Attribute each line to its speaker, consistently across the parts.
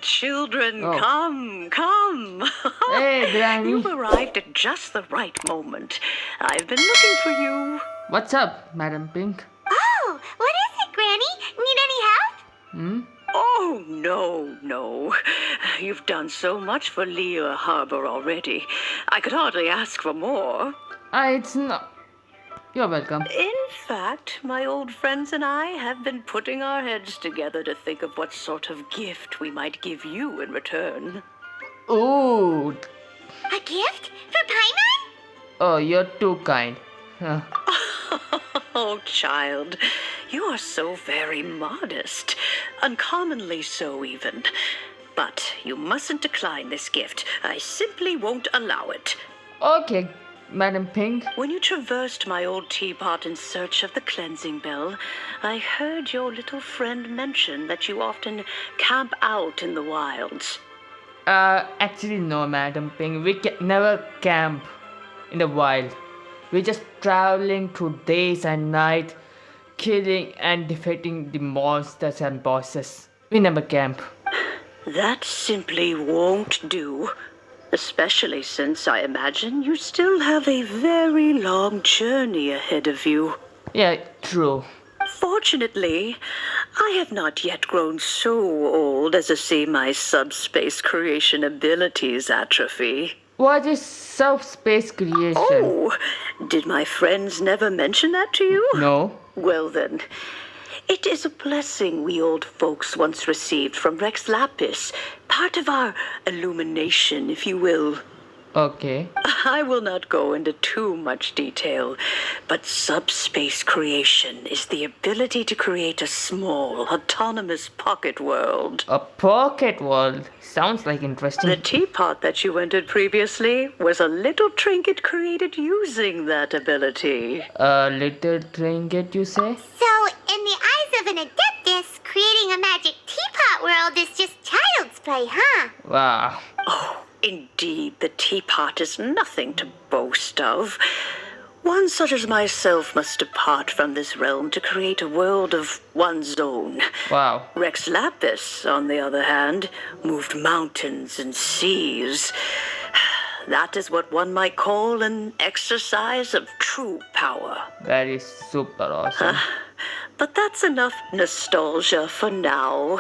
Speaker 1: Children,
Speaker 2: Oh.
Speaker 1: come.
Speaker 2: Hey, Granny.
Speaker 1: You've arrived at just the right moment. I've been looking for you.
Speaker 2: What's up, Madam Pink?
Speaker 3: Oh, what is it, Granny? Need any help?
Speaker 2: Hmm?
Speaker 1: Oh, no. You've done so much for Lea Harbor already. I could hardly ask for more.
Speaker 2: It's not. You're welcome.
Speaker 1: In fact, my old friends and I have been putting our heads together to think of what sort of gift we might give you in return.
Speaker 2: Ooh.
Speaker 3: A gift? For Paimon?
Speaker 2: Oh, you're too kind. Huh.
Speaker 1: Oh, child, you are so very modest. Uncommonly so, even. But you mustn't decline this gift. I simply won't allow it.
Speaker 2: Okay, Madam Pink.
Speaker 1: When you traversed my old teapot in search of the cleansing bell, I heard your little friend mention that you often camp out in the wilds.
Speaker 2: Actually, no, Madam Pink. We can never camp in the wild. We're just traveling through days and nights, killing and defeating the monsters and bosses. We never camp.
Speaker 1: That simply won't do. Especially since I imagine you still have a very long journey ahead of you.
Speaker 2: Yeah, true.
Speaker 1: Fortunately, I have not yet grown so old as to see my subspace creation abilities atrophy.
Speaker 2: What is subspace creation?
Speaker 1: Oh, did my friends never mention that to you?
Speaker 2: No.
Speaker 1: Well then, it is a blessing we old folks once received from Rex Lapis, part of our illumination, if you will.
Speaker 2: Okay.
Speaker 1: I will not go into too much detail, but subspace creation is the ability to create a small, autonomous pocket world.
Speaker 2: A pocket world. Sounds like interesting.
Speaker 1: The teapot that you entered previously was a little trinket created using that ability.
Speaker 2: A little trinket, you say?
Speaker 3: So, in the eyes of an adeptus, creating a magic teapot world is just child's play, huh?
Speaker 2: Wow.
Speaker 1: Oh, indeed, the teapot is nothing to boast of. One such as myself must depart from this realm to create a world of one's own.
Speaker 2: Wow.
Speaker 1: Rex Lapis, on the other hand, moved mountains and seas. That is what one might call an exercise of true power.
Speaker 2: That is super awesome.
Speaker 1: But that's enough nostalgia for now.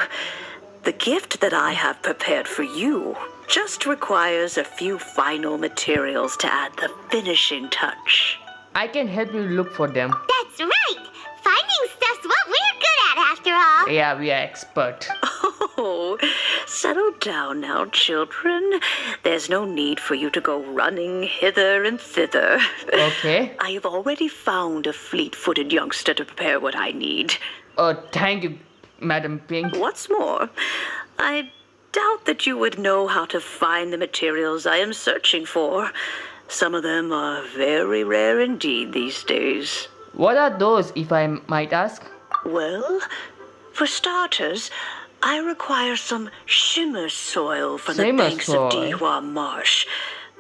Speaker 1: The gift that I have prepared for you just requires a few final materials to add the finishing touch.
Speaker 2: I can help you look for them.
Speaker 3: That's right! Finding stuff's what we're good at, after all.
Speaker 2: Yeah, we are expert.
Speaker 1: Oh, settle down now, children. There's no need for you to go running hither and thither.
Speaker 2: Okay.
Speaker 1: I have already found a fleet-footed youngster to prepare what I need.
Speaker 2: Oh, thank you, Madam Pink.
Speaker 1: What's more, I doubt that you would know how to find the materials I am searching for. Some of them are very rare indeed these days.
Speaker 2: What are those, if I might ask?
Speaker 1: Well, for starters, I require some shimmer soil from the
Speaker 2: Shimmer
Speaker 1: banks
Speaker 2: soil.
Speaker 1: of Dihua Marsh.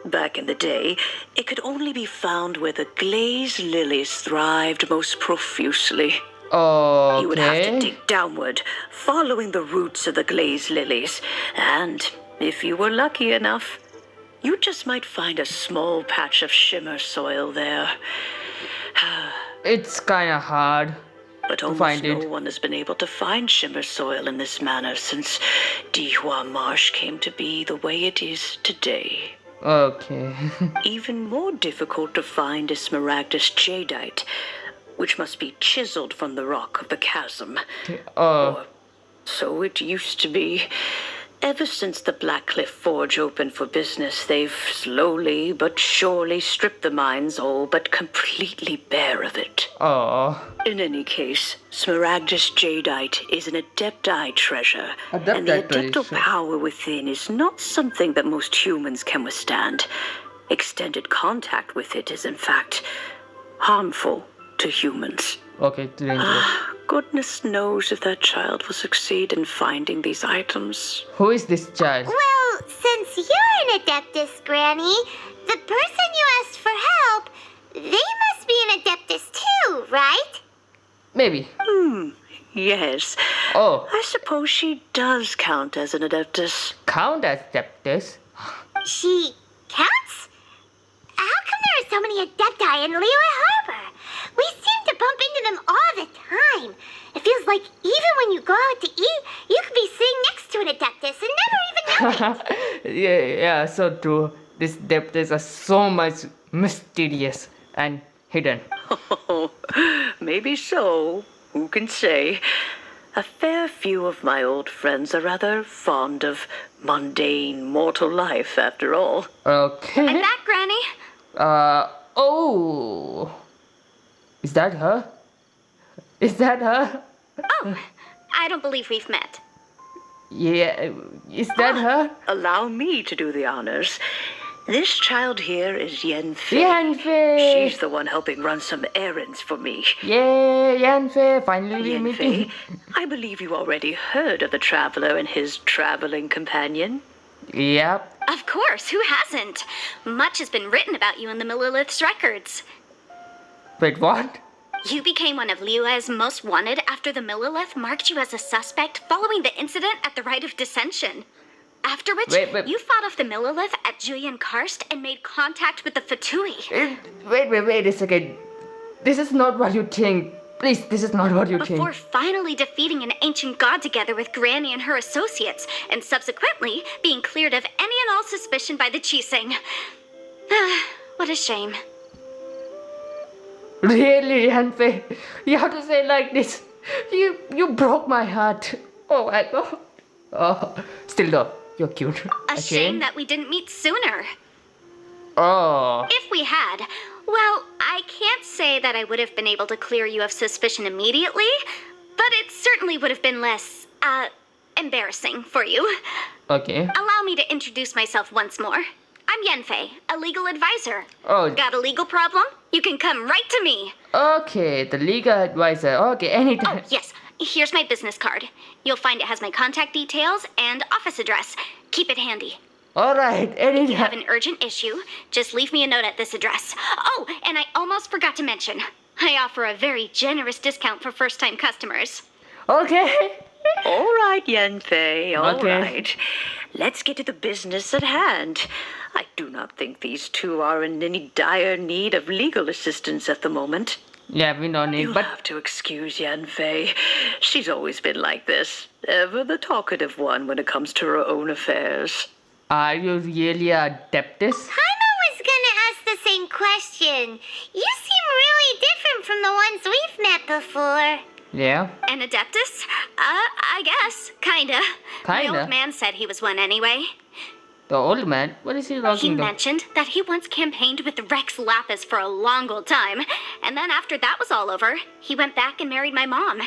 Speaker 1: Back in the day, it could only be found where the glazed lilies thrived most profusely.
Speaker 2: Okay.
Speaker 1: You would have to dig downward, following the roots of the glazed lilies. And if you were lucky enough, you just might find a small patch of shimmer soil there.
Speaker 2: It's kinda hard.
Speaker 1: But almost
Speaker 2: find
Speaker 1: no
Speaker 2: it.
Speaker 1: one has been able to find shimmer soil in this manner since Dihua Marsh came to be the way it is today.
Speaker 2: Okay.
Speaker 1: Even more difficult to find is smaragdus jadeite, which must be chiseled from the rock of the chasm.
Speaker 2: Oh,
Speaker 1: Or so it used to be. Ever since the Blackcliff Forge opened for business, they've slowly but surely stripped the mines all but completely bare of it.
Speaker 2: oh.
Speaker 1: In any case, smaragdus jadeite is an adepti treasure, and the
Speaker 2: Adepti
Speaker 1: adeptal
Speaker 2: treasure.
Speaker 1: power within is not something that most humans can withstand. Extended contact with it is, in fact, harmful to humans.
Speaker 2: Okay, dangerous.
Speaker 1: Goodness knows if that child will succeed in finding these items.
Speaker 2: Who is this child?
Speaker 3: Well, since you're an adeptus, Granny, the person you asked for help, they must be an adeptus too, right?
Speaker 2: Maybe.
Speaker 1: Yes.
Speaker 2: Oh,
Speaker 1: I suppose she does count as an adeptus.
Speaker 2: count as Adeptus?
Speaker 3: She counts? How come there are so many Adepti in Liyue Harbor? We seem to bump into them all the time. It feels like even when you go out to eat, you could be sitting next to an Adeptus and never even know it.
Speaker 2: Yeah, so true. These Adeptus are so much mysterious and hidden.
Speaker 1: Oh, maybe so. Who can say? A fair few of my old friends are rather fond of mundane mortal life, after all.
Speaker 2: Okay.
Speaker 3: I'm back, Granny.
Speaker 2: Oh. Is that her? Is that her?
Speaker 3: Oh, I don't believe we've met.
Speaker 2: Yeah, is that her?
Speaker 1: Allow me to do the honors. This child here is Yanfei.
Speaker 2: Yanfei!
Speaker 1: She's the one helping run some errands for me.
Speaker 2: Yay, Yanfei! Finally meeting.
Speaker 1: Yanfei, I believe you already heard of the traveler and his traveling companion.
Speaker 2: Yep.
Speaker 3: Of course, who hasn't? Much has been written about you in the Millilith's records.
Speaker 2: Wait, what?
Speaker 3: You became one of Liyue's most wanted after the Millilith marked you as a suspect following the incident at the Rite of Dissension. After which,
Speaker 2: Wait.
Speaker 3: you fought off the Millilith at Julian Karst and made contact with the Fatui.
Speaker 2: Wait a second. This is not what you think. Please, this is not what you
Speaker 3: Before
Speaker 2: think.
Speaker 3: finally defeating an ancient god together with Granny and her associates, and subsequently being cleared of any and all suspicion by the Chiseng. What a shame.
Speaker 2: Really, Yanfei? You have to say it like this. You broke my heart. Oh my god. Oh, still though, you're cute.
Speaker 3: A shame that we didn't meet sooner.
Speaker 2: Oh.
Speaker 3: If we had, well, I can't say that I would have been able to clear you of suspicion immediately, but it certainly would have been less, embarrassing for you.
Speaker 2: Okay.
Speaker 3: Allow me to introduce myself once more. I'm Yanfei, a legal advisor.
Speaker 2: Oh.
Speaker 3: Got a legal problem? You can come right to me.
Speaker 2: Okay, the legal advisor. Okay, anytime.
Speaker 3: Oh, yes. Here's my business card. You'll find it has my contact details and office address. Keep it handy.
Speaker 2: Alright,
Speaker 3: If you have
Speaker 2: anytime.
Speaker 3: an urgent issue, just leave me a note at this address. Oh, and I almost forgot to mention, I offer a very generous discount for first-time customers.
Speaker 2: Okay.
Speaker 1: All right, Yanfei, all
Speaker 2: Okay.
Speaker 1: right. Let's get to the business at hand. I do not think these two are in any dire need of legal assistance at the moment.
Speaker 2: Yeah, we don't need,
Speaker 1: You'll
Speaker 2: but
Speaker 1: have to excuse Yanfei. She's always been like this, ever the talkative one when it comes to her own affairs.
Speaker 2: are you really a Adeptus?
Speaker 3: Paimon was gonna ask the same question. You seem really different from the ones we've met before.
Speaker 2: Yeah.
Speaker 3: An Adeptus? I guess. Kinda. My
Speaker 2: Kinda?
Speaker 3: old man said he was one anyway.
Speaker 2: The old man? What is he
Speaker 3: He
Speaker 2: talking about?
Speaker 3: mentioned that he once campaigned with Rex Lapis for a long old time, and then after that was all over, he went back and married my mom.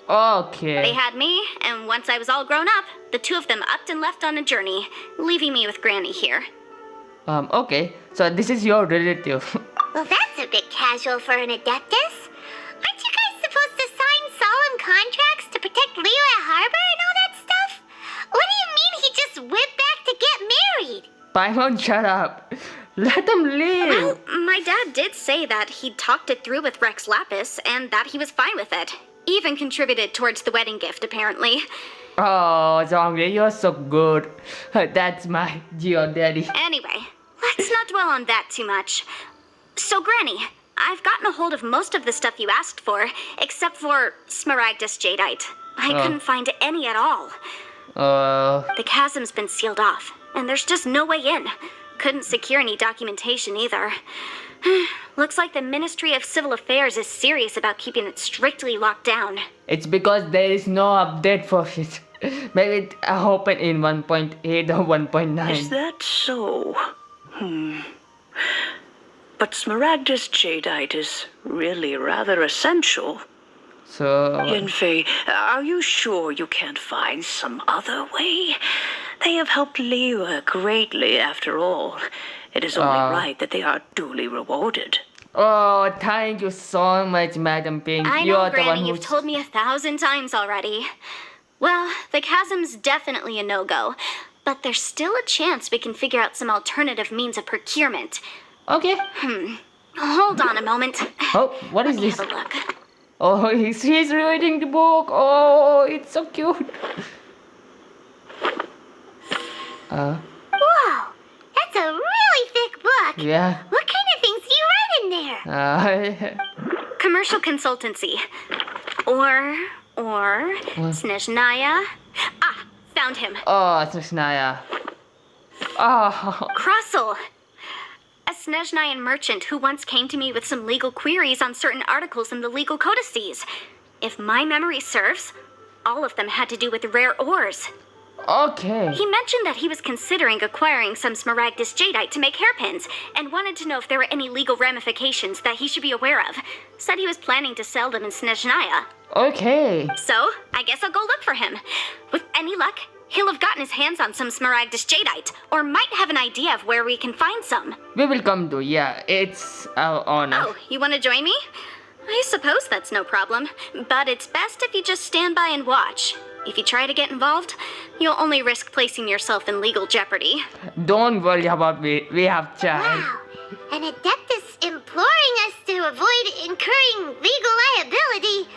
Speaker 3: They
Speaker 2: Okay.
Speaker 3: had me, and once I was all grown up, the two of them upped and left on a journey, leaving me with Granny here.
Speaker 2: Okay. So this is your relative.
Speaker 3: Well, that's a bit casual for an Adeptus. Aren't you guys supposed to sign solemn contracts to protect Liyue Harbor and all that stuff? What do you mean he just went back to get married?
Speaker 2: Paimon, shut up. Let them live.
Speaker 3: Well, my dad did say that he'd talked it through with Rex Lapis and that he was fine with it. Even contributed towards the wedding gift, apparently.
Speaker 2: Oh, Zhongli, you're so good. That's my Geo daddy.
Speaker 3: Anyway, let's not dwell on that too much. So, Granny, I've gotten a hold of most of the stuff you asked for, except for Smaragdus Jadeite. I couldn't find any at all. The chasm's been sealed off, and there's just no way in. Couldn't secure any documentation either. Looks like the Ministry of Civil Affairs is serious about keeping it strictly locked down.
Speaker 2: It's because there is no update for it. Maybe it open in 1.8 or 1.9.
Speaker 1: Is that so? But Smaragdus Jadeite is really rather essential.
Speaker 2: So,
Speaker 1: Yanfei, are you sure you can't find some other way? They have helped Liyue greatly, after all. It is only right that they are duly rewarded.
Speaker 2: oh, thank you so much, Madam Pink.
Speaker 3: I
Speaker 2: You're
Speaker 3: know,
Speaker 2: the
Speaker 3: Granny,
Speaker 2: one
Speaker 3: you've
Speaker 2: who's...
Speaker 3: told me 1,000 times already. Well, the chasm's definitely a no-go, but there's still a chance we can figure out some alternative means of procurement.
Speaker 2: Okay.
Speaker 3: Hold on a moment.
Speaker 2: Oh, what is
Speaker 3: Let me
Speaker 2: this?
Speaker 3: have a look.
Speaker 2: Oh, he's reading the book. Oh, it's so cute.
Speaker 3: Whoa, that's a really thick book.
Speaker 2: Yeah.
Speaker 3: What kind of things do you write in there? Commercial consultancy. Or Snezhnaya. Ah, found him.
Speaker 2: Oh, Snezhnaya. Oh.
Speaker 3: Crossel. A Snezhnayan merchant who once came to me with some legal queries on certain articles in the legal codices. If my memory serves, all of them had to do with rare ores.
Speaker 2: Okay.
Speaker 3: He mentioned that he was considering acquiring some smaragdus jadeite to make hairpins and wanted to know if there were any legal ramifications that he should be aware of. Said he was planning to sell them in Snezhnaya.
Speaker 2: Okay.
Speaker 3: So, I guess I'll go look for him. With any luck, he'll have gotten his hands on some smaragdus jadeite, or might have an idea of where we can find some.
Speaker 2: We will come to, yeah, it's our honor.
Speaker 3: Oh, you want to join me? I suppose that's no problem, but it's best if you just stand by and watch. If you try to get involved, you'll only risk placing yourself in legal jeopardy.
Speaker 2: Don't worry about me, we have child.
Speaker 4: Wow, an adeptus imploring us to avoid incurring legal liability.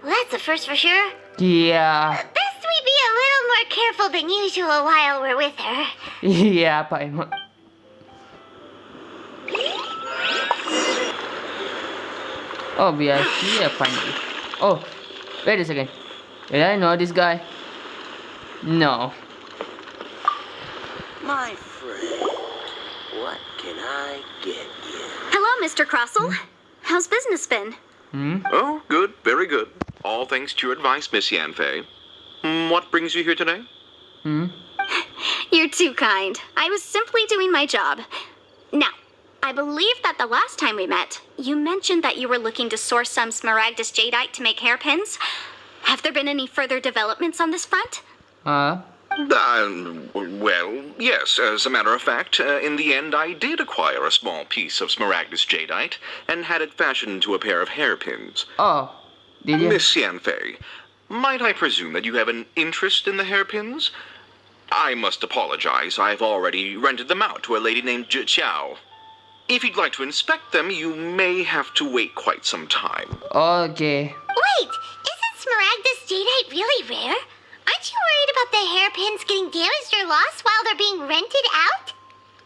Speaker 4: Well, that's a first for sure.
Speaker 2: Yeah.
Speaker 4: Best we be a little more careful than usual while we're with her.
Speaker 2: Yeah, Paimon. Oh, we are here finally. Oh, wait a second. Did I know this guy? No.
Speaker 5: My friend, what can I get you?
Speaker 3: Hello, Mr. Crossel. How's business been?
Speaker 6: Oh, good, very good. All thanks to your advice, Miss Yanfei. What brings you here today?
Speaker 3: You're too kind. I was simply doing my job. Now, I believe that the last time we met, you mentioned that you were looking to source some smaragdus jadeite to make hairpins. Have there been any further developments on this front?
Speaker 6: Well, yes. As a matter of fact, in the end, I did acquire a small piece of smaragdus jadeite and had it fashioned into a pair of hairpins.
Speaker 2: Oh, did you?
Speaker 6: Miss Yanfei, might I presume that you have an interest in the hairpins? I must apologize. I've already rented them out to a lady named Chiao. If you'd like to inspect them, you may have to wait quite some time.
Speaker 2: Okay.
Speaker 4: Wait, isn't smaragdus jadeite really rare? Aren't you worried about the hairpins getting damaged or lost while they're being rented out?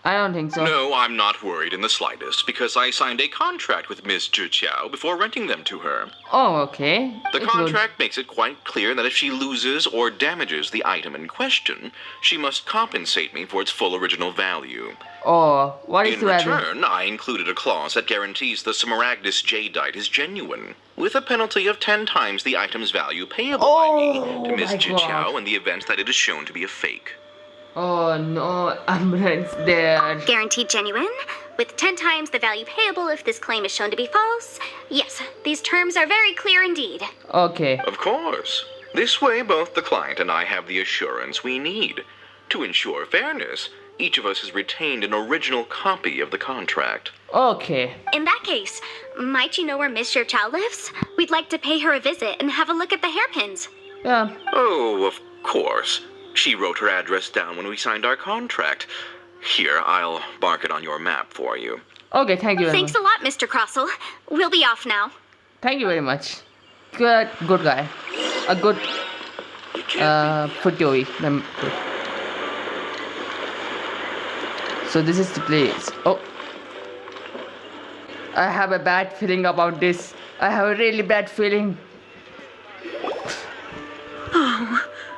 Speaker 2: I don't think so.
Speaker 6: No, I'm not worried in the slightest, because I signed a contract with Miss Chiao before renting them to her.
Speaker 2: Oh, okay.
Speaker 6: The
Speaker 2: It
Speaker 6: contract makes it quite clear that if she loses or damages the item in question, she must compensate me for its full original value.
Speaker 2: would- Oh, what is
Speaker 6: In
Speaker 2: the value?
Speaker 6: return, I included a clause that guarantees the smaragdus jadeite is genuine, with a penalty of 10 times the item's value payable by me to Miss
Speaker 2: my God.
Speaker 6: Chiao in the event that it is shown to be a fake.
Speaker 2: Oh no, ambulance there.
Speaker 3: Guaranteed genuine, with 10 times the value payable if this claim is shown to be false. Yes, these terms are very clear indeed.
Speaker 2: Okay.
Speaker 6: Of course. This way, both the client and I have the assurance we need. To ensure fairness, each of us has retained an original copy of the contract.
Speaker 2: Okay.
Speaker 3: In that case, might you know where Miss Chow lives? We'd like to pay her a visit and have a look at the hairpins.
Speaker 2: Yeah.
Speaker 6: Oh, of course. She wrote her address down when we signed our contract. Here, I'll mark it on your map for you.
Speaker 2: Okay, thank you very
Speaker 3: Thanks
Speaker 2: much.
Speaker 3: a lot, Mr. Crossel. We'll be off now.
Speaker 2: Thank you very much. Good guy. A good Fujoy. So this is the place. Oh. I have a bad feeling about this. I have a really bad feeling.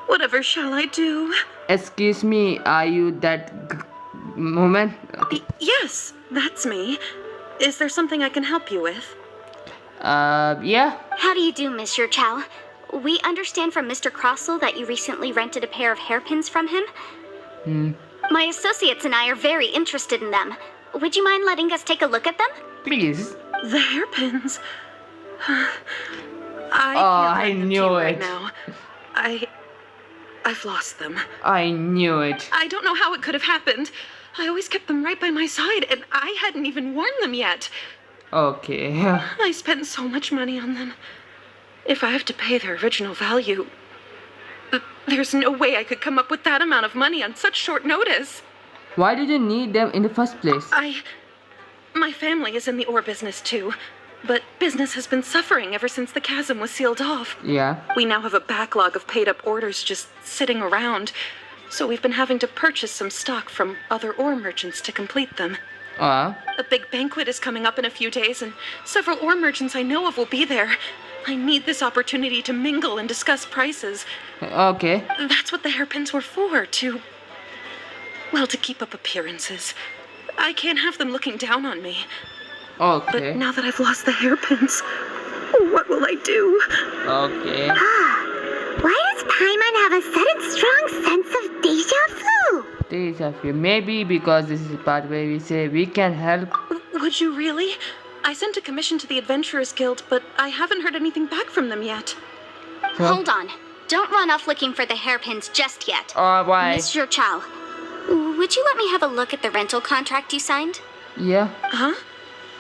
Speaker 1: Whatever shall I do?
Speaker 2: Excuse me, are you that woman?
Speaker 1: Yes, that's me. Is there something I can help you with?
Speaker 2: Yeah.
Speaker 3: How do you do, Miss Chow? We understand from Mr. Crossel that you recently rented a pair of hairpins from him. My associates and I are very interested in them. Would you mind letting us take a look at them?
Speaker 2: Please.
Speaker 1: The hairpins. I
Speaker 2: I
Speaker 1: can't lend them to
Speaker 2: knew
Speaker 1: you right
Speaker 2: it.
Speaker 1: now. I've lost them.
Speaker 2: I knew it.
Speaker 1: I don't know how it could have happened. I always kept them right by my side, and I hadn't even worn them yet.
Speaker 2: Okay.
Speaker 1: I spent so much money on them. If I have to pay their original value, there's no way I could come up with that amount of money on such short notice.
Speaker 2: Why did you need them in the first place?
Speaker 1: My family is in the ore business too.
Speaker 7: but business has been suffering ever since the chasm was sealed off.
Speaker 2: Yeah.
Speaker 7: We now have a backlog of paid-up orders just sitting around, so we've been having to purchase some stock from other ore merchants to complete them. A big banquet is coming up in a few days, and several ore merchants I know of will be there. I need this opportunity to mingle and discuss prices.
Speaker 2: Okay.
Speaker 7: That's what the hairpins were for, to keep up appearances. I can't have them looking down on me.
Speaker 2: Okay.
Speaker 7: But now that I've lost the hairpins, what will I do?
Speaker 2: Okay.
Speaker 4: Why does Paimon have a sudden strong sense of deja vu?
Speaker 2: Deja vu. Maybe because this is the part where we say we can help.
Speaker 7: Would you really? I sent a commission to the Adventurers Guild, but I haven't heard anything back from them yet.
Speaker 3: Hold on. Don't run off looking for the hairpins just yet.
Speaker 2: Why?
Speaker 3: Mr. Chow, would you let me have a look at the rental contract you signed?
Speaker 2: Yeah.
Speaker 7: Huh?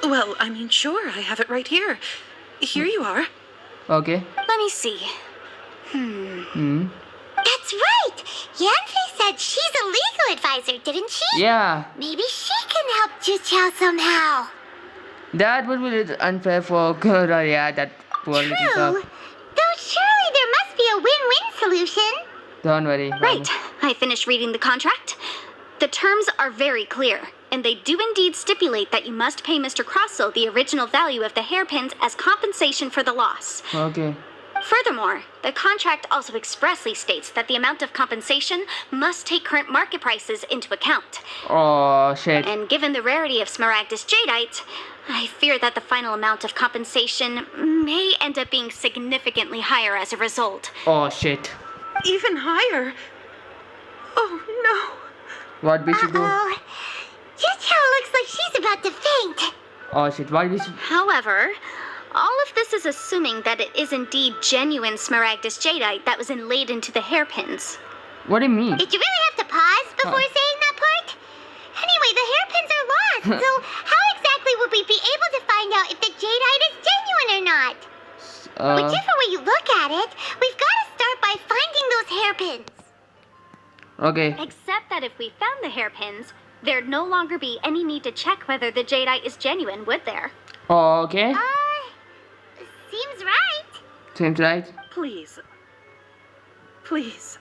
Speaker 7: Well, I mean, sure, I have it right here. Here you are.
Speaker 2: Okay.
Speaker 3: Let me see.
Speaker 4: That's right! Yanfei said she's a legal advisor, didn't she?
Speaker 2: Yeah.
Speaker 4: Maybe she can help Juqiao somehow.
Speaker 2: That would be a little unfair for Kura, yeah, that poor little
Speaker 4: True.
Speaker 2: stuff.
Speaker 4: Though surely there must be a win-win solution.
Speaker 2: Don't worry.
Speaker 3: Right. I finished reading the contract. The terms are very clear, and they do indeed stipulate that you must pay Mr. Crossell the original value of the hairpins as compensation for the loss.
Speaker 2: Okay.
Speaker 3: Furthermore, the contract also expressly states that the amount of compensation must take current market prices into account.
Speaker 2: Oh, shit.
Speaker 3: And given the rarity of Smaragdus jadeite, I fear that the final amount of compensation may end up being significantly higher as a result.
Speaker 2: Oh, shit.
Speaker 7: Even higher. Oh, no.
Speaker 2: What we should do?
Speaker 4: Uh-oh. Juqiao looks like she's about to faint.
Speaker 2: Oh, shit. What we should...
Speaker 3: However, all of this is assuming that it is indeed genuine Smaragdus jadeite that was inlaid into the hairpins.
Speaker 2: What do you mean?
Speaker 4: Did you really have to pause before saying that part? Anyway, the hairpins are lost, so how exactly would we be able to find out if the jadeite is genuine or not? Whichever way you look at it, we've got to start by finding those hairpins.
Speaker 2: Okay.
Speaker 3: Except that if we found the hairpins, there'd no longer be any need to check whether the jadeite is genuine, would there?
Speaker 2: Okay.
Speaker 4: Seems right.
Speaker 2: Seems right.
Speaker 7: Please,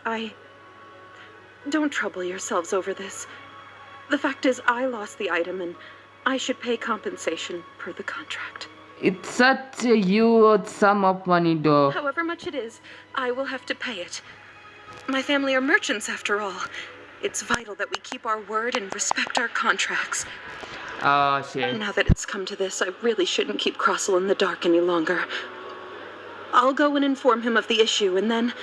Speaker 7: don't trouble yourselves over this. The fact is, I lost the item, and I should pay compensation per the contract.
Speaker 2: It's such a huge sum of money, though.
Speaker 7: However much it is, I will have to pay it. My family are merchants, after all. It's vital that we keep our word and respect our contracts.
Speaker 2: Oh, shit.
Speaker 7: Now that it's come to this, I really shouldn't keep Crossell in the dark any longer. I'll go and inform him of the issue, and then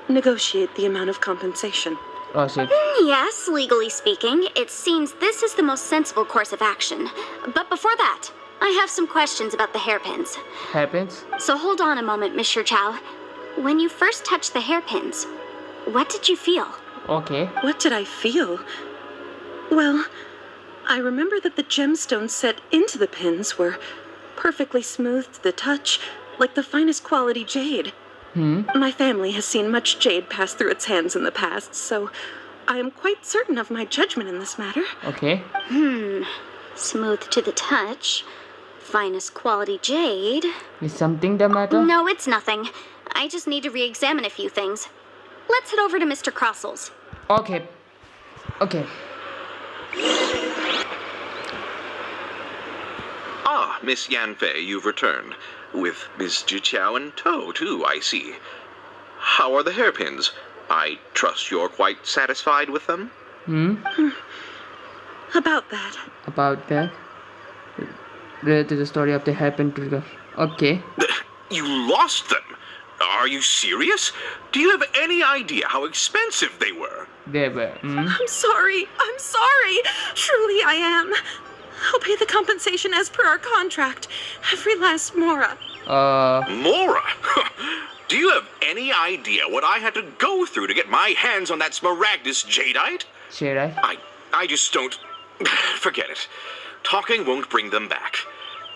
Speaker 7: negotiate the amount of compensation.
Speaker 2: Oh, shit.
Speaker 3: Yes, legally speaking, it seems this is the most sensible course of action. But before that, I have some questions about the hairpins.
Speaker 2: Happens?
Speaker 3: So hold on a moment, Mr. Chow. When you first touched the hairpins, what did you feel?
Speaker 2: Okay.
Speaker 7: What did I feel? Well, I remember that the gemstones set into the pins were perfectly smooth to the touch, like the finest quality jade. My family has seen much jade pass through its hands in the past, so I am quite certain of my judgment in this matter.
Speaker 2: Okay.
Speaker 3: Smooth to the touch. Finest quality jade.
Speaker 2: Is something the matter?
Speaker 3: No, it's nothing. I just need to re-examine a few things. Let's head over to Mr. Crossell's.
Speaker 2: Okay. Okay.
Speaker 6: Ah, Miss Yanfei, you've returned. With Miss Juqiao in tow, too, I see. How are the hairpins? I trust you're quite satisfied with them?
Speaker 7: About that.
Speaker 2: About that? Related to the story of the hairpin trigger. Okay.
Speaker 6: You lost them? Are you serious? Do you have any idea how expensive they were?
Speaker 2: They were.
Speaker 7: I'm sorry. Truly, I am. I'll pay the compensation as per our contract. Every last mora.
Speaker 6: Mora? Do you have any idea what I had to go through to get my hands on that Smaragdus jadeite?
Speaker 2: Should I?
Speaker 6: I just don't... Forget it. Talking won't bring them back.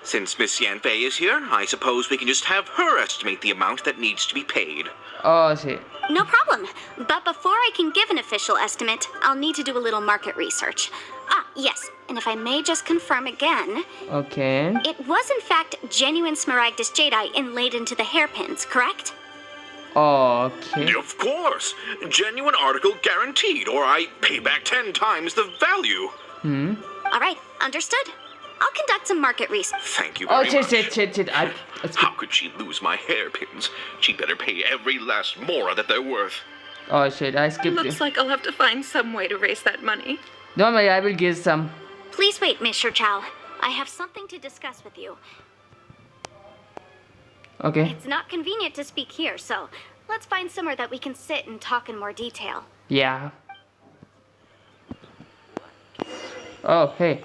Speaker 6: Since Miss Yanfei is here, I suppose we can just have her estimate the amount that needs to be paid.
Speaker 2: Oh, shit.
Speaker 3: No problem. But before I can give an official estimate, I'll need to do a little market research. Yes, and if I may just confirm again,
Speaker 2: Okay.
Speaker 3: it was in fact genuine smaragdus jadeite inlaid into the hairpins, correct?
Speaker 2: Okay.
Speaker 6: Of course. Genuine article guaranteed, or I pay back 10 times the value.
Speaker 3: All right, understood. I'll conduct some market research.
Speaker 6: Thank you
Speaker 2: Oh,
Speaker 6: very much.
Speaker 2: shit.
Speaker 6: How could she lose my hairpins? She better pay every last mora that they're worth.
Speaker 2: Oh shit, I skipped
Speaker 7: Looks
Speaker 2: it.
Speaker 7: like I'll have to find some way to raise that money.
Speaker 2: Don't worry, I will give some.
Speaker 3: Please wait, Mr. Chow. I have something to discuss with you.
Speaker 2: Okay.
Speaker 3: It's not convenient to speak here, so let's find somewhere that we can sit and talk in more detail.
Speaker 2: Yeah. Oh, hey.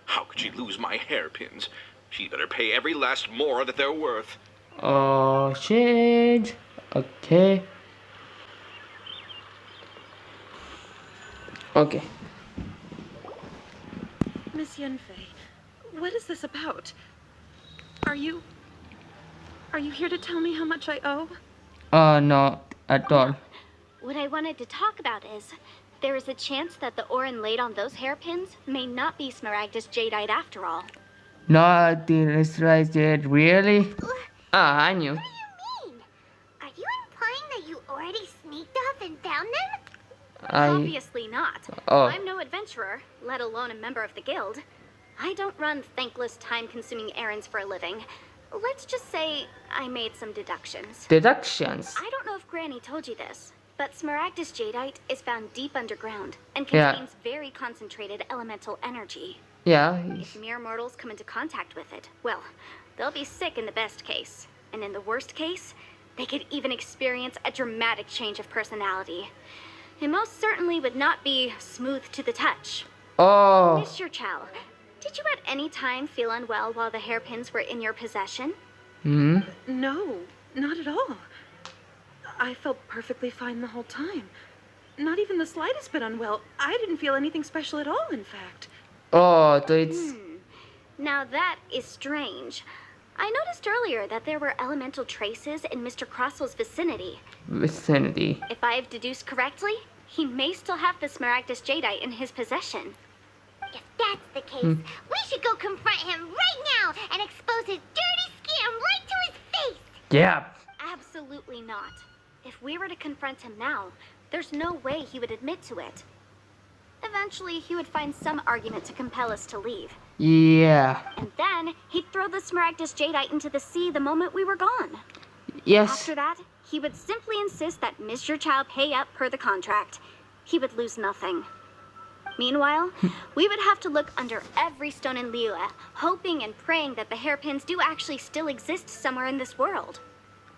Speaker 6: How could she lose my hairpins? She better pay every last mora that they're worth.
Speaker 2: Oh shit. Okay. Okay.
Speaker 7: Miss Yanfei, what is this about? Are you here to tell me how much I owe?
Speaker 2: No, at all.
Speaker 3: What I wanted to talk about is, there is a chance that the ore inlaid on those hairpins may not be smaragdus jadeite after all.
Speaker 2: Not the restorized yet, really? Ah, I knew.
Speaker 4: What do you mean? Are you implying that you already sneaked off and found them?
Speaker 3: Obviously not.
Speaker 2: Oh.
Speaker 3: I'm no adventurer, let alone a member of the guild. I don't run thankless, time-consuming errands for a living. Let's just say I made some deductions.
Speaker 2: Deductions.
Speaker 3: I don't know if Granny told you this, but smaragdus jadeite is found deep underground and
Speaker 2: Yeah.
Speaker 3: contains very concentrated elemental energy.
Speaker 2: Yeah.
Speaker 3: If mere mortals come into contact with it, well, they'll be sick in the best case. And in the worst case, they could even experience a dramatic change of personality. It most certainly would not be smooth to the touch.
Speaker 2: Oh.
Speaker 3: Mr. Chow, did you at any time feel unwell while the hairpins were in your possession?
Speaker 2: Hmm.
Speaker 7: No, not at all. I felt perfectly fine the whole time. Not even the slightest bit unwell. I didn't feel anything special at all, in fact.
Speaker 2: Oh, so it's
Speaker 3: Now that is strange. I noticed earlier that there were elemental traces in Mr. Croswell's vicinity.
Speaker 2: vicinity.
Speaker 3: If I've deduced correctly, he may still have the smaragdus jadeite in his possession.
Speaker 4: If that's the case, we should go confront him right now and expose his dirty scam right to his face.
Speaker 2: Yeah.
Speaker 3: Absolutely not. If we were to confront him now, there's no way he would admit to it. Eventually, he would find some argument to compel us to leave.
Speaker 2: Yeah.
Speaker 3: And then, he'd throw the smaragdus jadeite into the sea the moment we were gone.
Speaker 2: Yes.
Speaker 3: After that, he would simply insist that Mr. Chow pay up per the contract. He would lose nothing. Meanwhile, we would have to look under every stone in Liyue, hoping and praying that the hairpins do actually still exist somewhere in this world.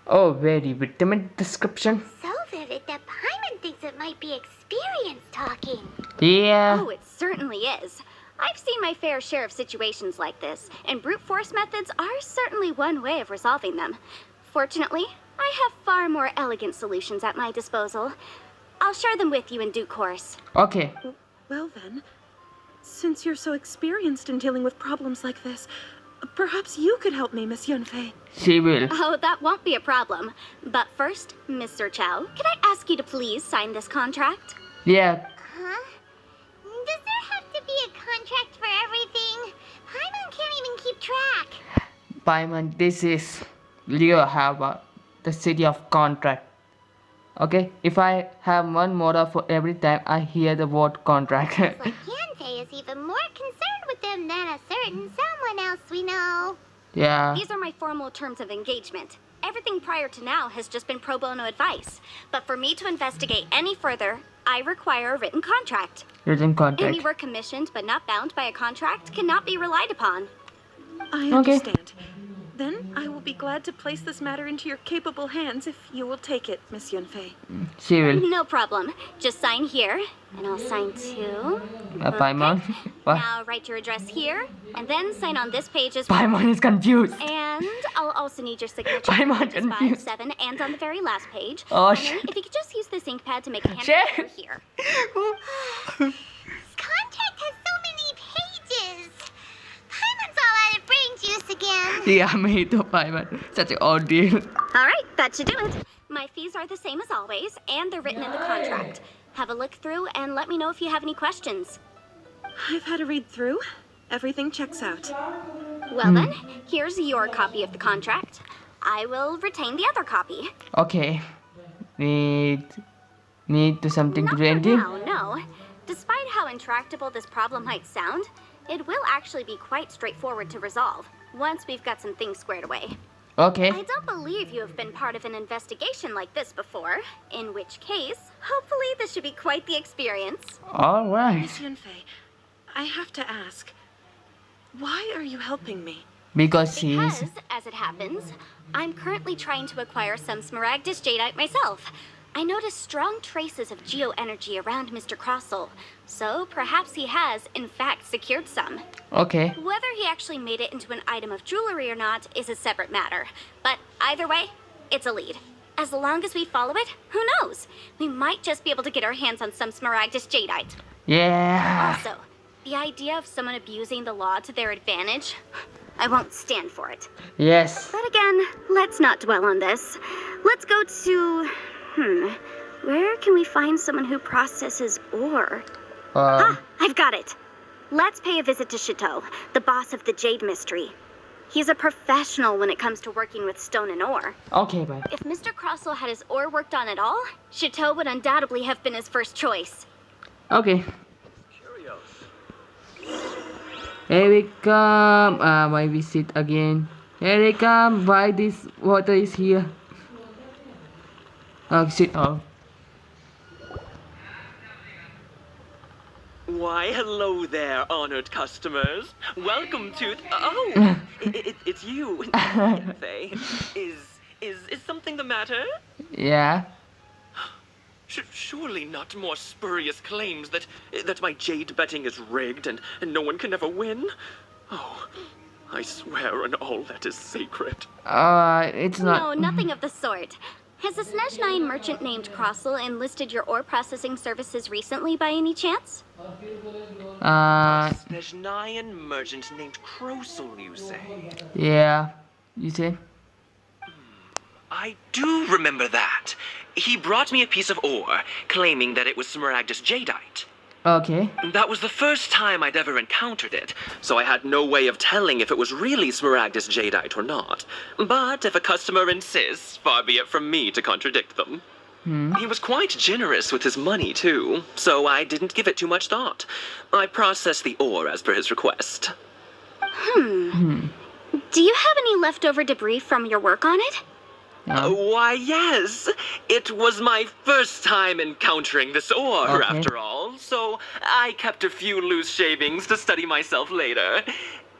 Speaker 2: Oh, very vitamin description.
Speaker 4: So vivid that Paimon thinks it might be experience talking.
Speaker 2: Yeah.
Speaker 3: Oh, it certainly is. I've seen my fair share of situations like this, and brute force methods are certainly one way of resolving them. Fortunately, I have far more elegant solutions at my disposal. I'll share them with you in due course.
Speaker 2: Okay.
Speaker 7: Well then, since you're so experienced in dealing with problems like this, perhaps you could help me, Miss Yunfei.
Speaker 2: She will.
Speaker 3: Oh, that won't be a problem. But first, Mr. Chow, can I ask you to please sign this contract?
Speaker 2: Yeah.
Speaker 4: Huh? Does there have to be a contract for everything? Paimon can't even keep track.
Speaker 2: Paimon, this is Leo have the city of contract. Okay, if I have one model for every time I hear the word contract.
Speaker 4: Like Yanfei is even more concerned with them than a certain someone else we know.
Speaker 2: Yeah.
Speaker 3: These are my formal terms of engagement. Everything prior to now has just been pro bono advice. But for me to investigate any further, I require a written contract.
Speaker 2: Written contract.
Speaker 3: Any work commissioned but not bound by a contract cannot be relied upon.
Speaker 7: I
Speaker 2: Okay.
Speaker 7: understand. Then I will be glad to place this matter into your capable hands if you will take it, Miss Yunfei.
Speaker 2: She will.
Speaker 3: No problem. Just sign here, and I'll sign too.
Speaker 2: Paimon. What?
Speaker 3: Now write your address here, and then sign on this page as well.
Speaker 2: Paimon is confused.
Speaker 3: And I'll also need your signature
Speaker 2: Why am I
Speaker 3: on pages 5,
Speaker 2: confused?
Speaker 3: 7, and on the very last page.
Speaker 2: Oh,
Speaker 3: And then
Speaker 2: shit.
Speaker 3: if you could just use this ink pad to make a hand
Speaker 2: Shit.
Speaker 3: over here.
Speaker 4: This contract has so many pages. Paimon's all out of brain juice again.
Speaker 2: Yeah, me too, Paimon. Such an ordeal.
Speaker 3: All right, that should do it. My fees are the same as always, and they're written in the contract. Have a look through and let me know if you have any questions.
Speaker 7: I've had a read through. Everything checks out.
Speaker 3: Well then, here's your copy of the contract. I will retain the other copy.
Speaker 2: Okay. Need to something
Speaker 3: Not
Speaker 2: to do
Speaker 3: for
Speaker 2: anything?
Speaker 3: now, no. Despite how intractable this problem might sound, it will actually be quite straightforward to resolve once we've got some things squared away.
Speaker 2: Okay.
Speaker 3: I don't believe you have been part of an investigation like this before, in which case, hopefully this should be quite the experience.
Speaker 2: Alright.
Speaker 7: Miss Yanfei, I have to ask, why are you helping me?
Speaker 2: Because she's...
Speaker 3: Because, as it happens, I'm currently trying to acquire some Smaragdus Jadeite myself. I noticed strong traces of geoenergy around Mr. Crossel, so perhaps he has, in fact, secured some.
Speaker 2: Okay.
Speaker 3: Whether he actually made it into an item of jewelry or not is a separate matter. But either way, it's a lead. As long as we follow it, who knows? We might just be able to get our hands on some Smaragdus Jadeite.
Speaker 2: Yeah.
Speaker 3: Also, the idea of someone abusing the law to their advantage, I won't stand for it.
Speaker 2: Yes.
Speaker 3: But again, let's not dwell on this. Let's go to... where can we find someone who processes ore? I've got it. Let's pay a visit to Chateau, the boss of the Jade Mystery. He's a professional when it comes to working with stone and ore.
Speaker 2: Okay, bye.
Speaker 3: If Mr. Crossel had his ore worked on at all, Chateau would undoubtedly have been his first choice.
Speaker 2: Okay. Here we come. Why we sit again? Here we come. Why this water is here? Sit on.
Speaker 8: Why, hello there, honored customers. Welcome to... Oh, it's you, yanfei. Is something the matter?
Speaker 2: Yeah.
Speaker 8: Surely not more spurious claims that my jade betting is rigged and no one can ever win? Oh, I swear on all that is sacred.
Speaker 2: It's not.
Speaker 3: No, nothing of the sort. Has a Snezhnyan merchant named Crossel enlisted your ore processing services recently by any chance?
Speaker 8: Snezhnyan merchant named Crossel, you say?
Speaker 2: Yeah. You say?
Speaker 8: I do remember that. He brought me a piece of ore, claiming that it was Smaragdus Jadeite.
Speaker 2: Okay.
Speaker 8: That was the first time I'd ever encountered it, so I had no way of telling if it was really Smaragdus Jadeite or not. But if a customer insists, far be it from me to contradict them. He was quite generous with his money, too, so I didn't give it too much thought. I processed the ore as per his request.
Speaker 3: Do you have any leftover debris from your work on it?
Speaker 8: Why, yes. It was my first time encountering this ore, after all, so I kept a few loose shavings to study myself later.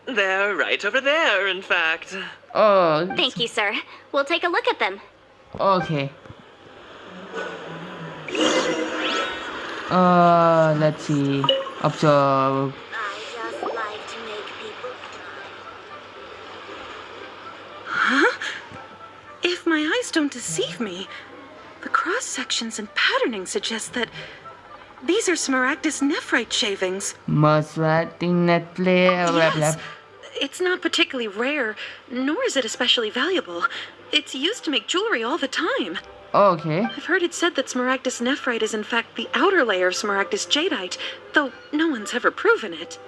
Speaker 8: They're right over there, in fact.
Speaker 2: Oh.
Speaker 3: Thank you, sir. We'll take a look at them.
Speaker 2: Okay. Let's see. Observe.
Speaker 4: I just like to make people
Speaker 7: Huh? If my eyes don't deceive me, the cross-sections and patterning suggest that these are Smaragdus nephrite shavings. Yes. It's not particularly rare, nor is it especially valuable. It's used to make jewelry all the time.
Speaker 2: Okay.
Speaker 7: I've heard it said that Smaragdus nephrite is in fact the outer layer of Smaragdus jadeite, though no one's ever proven it.